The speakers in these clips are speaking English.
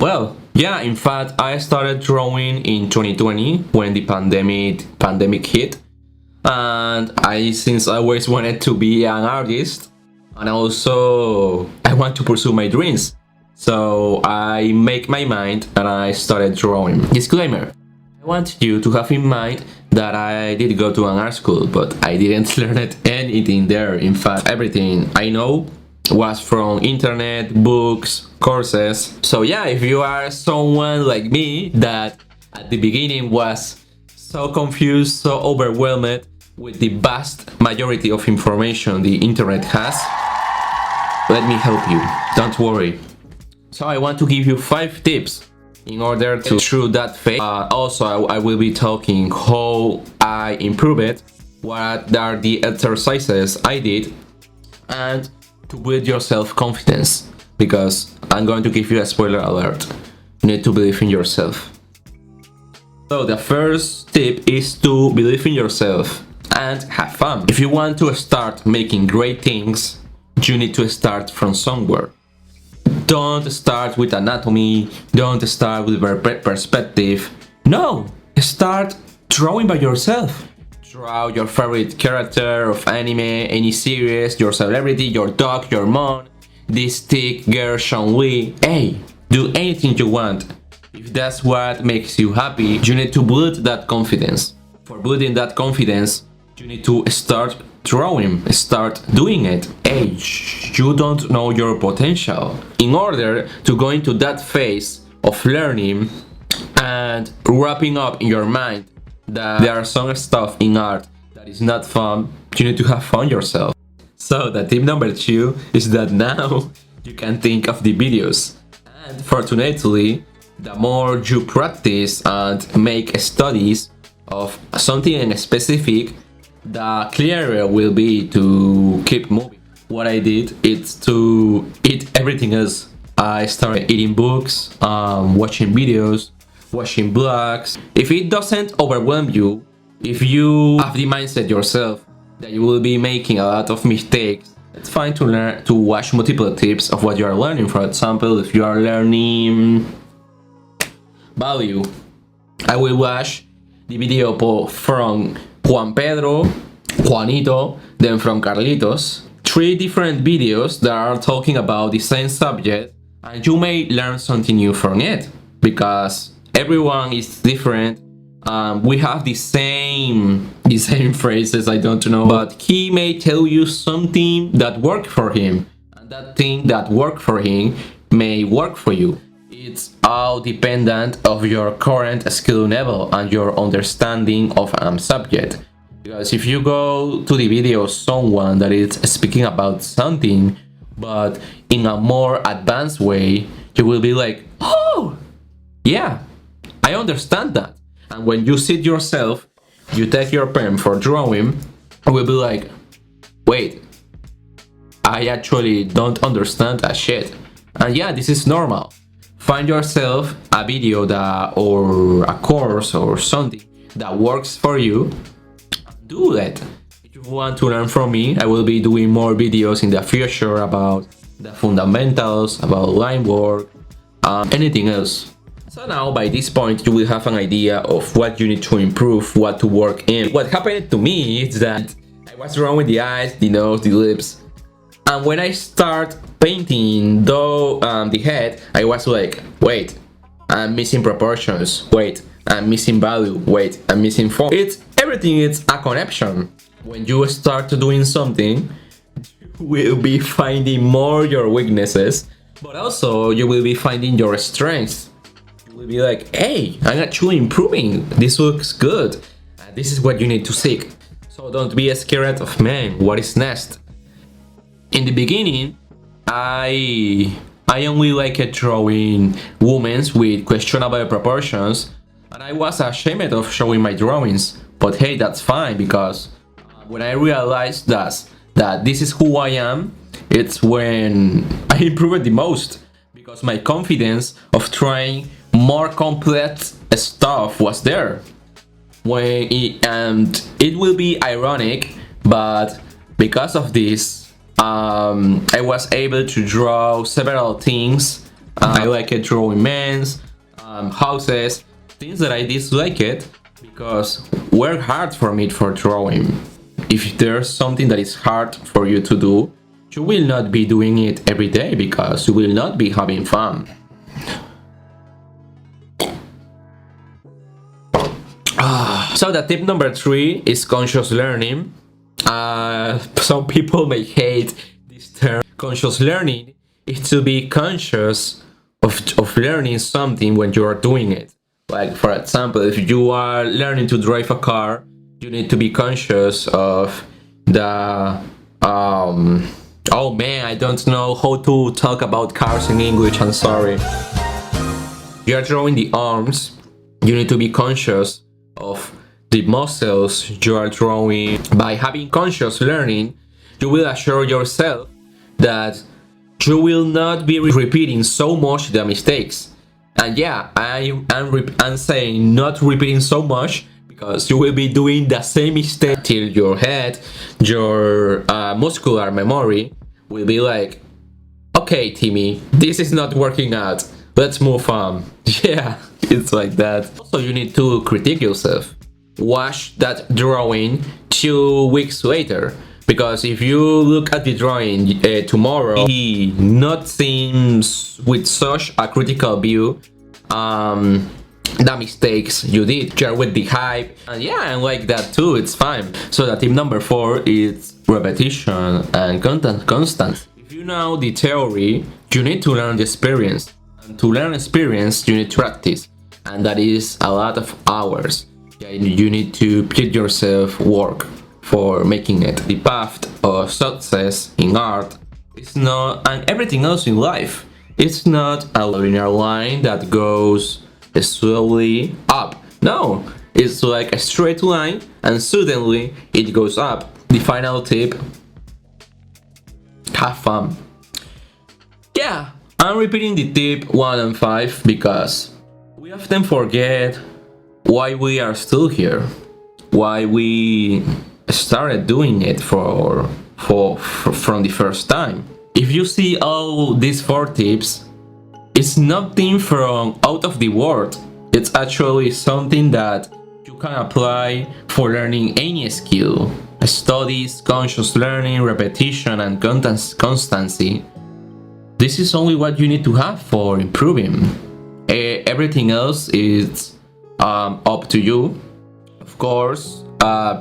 Well, yeah, in fact, I started drawing in 2020 when the pandemic hit, and I since I always wanted to be an artist, and also I want to pursue my dreams. So I make my mind and I started drawing. Disclaimer: I want you to have in mind that I did go to an art school, but I didn't learn anything there. In fact, everything I know was from internet, books, courses. So yeah, if you are someone like me that at the beginning was so confused, so overwhelmed with the vast majority of information the internet has, let me help you. Don't worry. So I want to give you 5 tips in order to through that phase. Also, I will be talking how I improve it, what are the exercises I did, and to build your self-confidence, because I'm going to give you a spoiler alert. You need to believe in yourself. So the first tip is to believe in yourself and have fun. If you want to start making great things, you need to start from somewhere. Don't start with anatomy, don't start with perspective. No, start drawing by yourself. Draw your favorite character of anime, any series, your celebrity, your dog, your mom, this thick girl Sean-Lee. Hey, do anything you want. If that's what makes you happy, you need to build that confidence. For building that confidence, you need to start drawing, start doing it. Hey, you don't know your potential. In order to go into that phase of learning and wrapping up in your mind that there are some stuff in art that is not fun, you need to have fun yourself. So the tip number 2 is that now you can think of the videos. And fortunately, the more you practice and make studies of something in specific, the clearer it will be to keep moving. What I did is to eat everything else. I started eating books, watching videos, watching blogs. If it doesn't overwhelm you, if you have the mindset yourself that you will be making a lot of mistakes, it's fine to learn to watch multiple tips of what you are learning. For example, if you are learning value, I will watch the video from Juan Pedro, Juanito, then from Carlitos. 3 different videos that are talking about the same subject, and you may learn something new from it, because everyone is different. We have the same phrases, I don't know, but he may tell you something that worked for him, and that thing that worked for him may work for you. It's all dependent of your current skill level and your understanding of a subject. Because if you go to the video of someone that is speaking about something, but in a more advanced way, you will be like, oh, yeah, I understand that. And when you sit yourself, you take your pen for drawing, you will be like, wait, I actually don't understand a shit. And yeah, this is normal. Find yourself a video that or a course or something that works for you. Do that. If you want to learn from me, I will be doing more videos in the future about the fundamentals, about line work, anything else. So now by this point you will have an idea of what you need to improve, what to work in. What happened to me is that I was wrong with the eyes, the nose, the lips. And when I start painting the head, I was like, wait, I'm missing proportions. Wait, I'm missing value. Wait, I'm missing form. Everything is a connection. When you start doing something, you will be finding more your weaknesses, but also you will be finding your strengths. You will be like, hey, I'm actually improving. This looks good. This is what you need to seek. So don't be scared of, man, what is next? In the beginning, I only liked drawing women with questionable proportions, and I was ashamed of showing my drawings. But hey, that's fine, because when I realized that this is who I am, it's when I improved the most, because my confidence of trying more complex stuff was there. And it will be ironic, but because of this, I was able to draw several things I like it drawing men's, houses, things that I dislike it because were hard for me for drawing. If there's something that is hard for you to do, you will not be doing it every day because you will not be having fun. So the tip number 3 is conscious learning. Some people may hate this term. Conscious learning is to be conscious of learning something when you are doing it. Like, for example, if you are learning to drive a car, you need to be conscious of the oh man, I don't know how to talk about cars in English, I'm sorry. You are drawing the arms, you need to be conscious of the muscles you are drawing. By having conscious learning, you will assure yourself that you will not be repeating so much the mistakes. And yeah, I'm saying not repeating so much because you will be doing the same mistake till your head, your muscular memory will be like, okay, Timmy, this is not working out. Let's move on. Yeah, it's like that. Also, you need to critique yourself. Watch that drawing 2 weeks later. Because if you look at the drawing tomorrow, he not seems with such a critical view the mistakes you did. Share with the hype. And yeah, I like that too, it's fine. So the tip number 4 is repetition and constancy. If you know the theory, you need to learn the experience. And to learn experience, you need practice. And that is a lot of hours. Yeah, you need to put yourself work for making it. The path of success in art is not, and everything else in life, it's not a linear line that goes slowly up. No, it's like a straight line and suddenly it goes up. The final tip, have fun. Yeah, I'm repeating the tip 1 and 5 because we often forget why we are still here, why we started doing it from the first time. If you see all these 4 tips, it's nothing from out of the world. It's actually something that you can apply for learning any skill. Studies, conscious learning, repetition, and constancy. This is only what you need to have for improving. Everything else is up to you. Of course,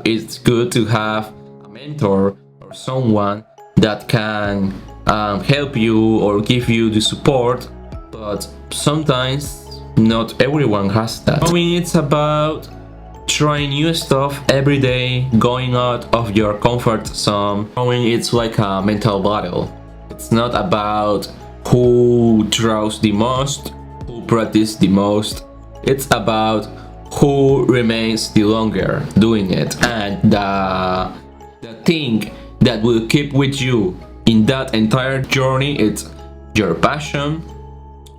it's good to have a mentor or someone that can help you or give you the support, but sometimes not everyone has that. I mean, it's about trying new stuff every day, going out of your comfort zone. I mean, it's like a mental battle. It's not about who draws the most, who practices the most. It's about who remains the longer doing it. And the thing that will keep with you in that entire journey, it's your passion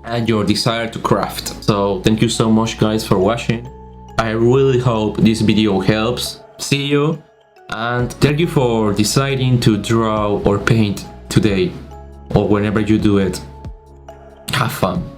and your desire to craft. So thank you so much guys for watching. I really hope this video helps. See you, and thank you for deciding to draw or paint today or whenever you do it. Have fun.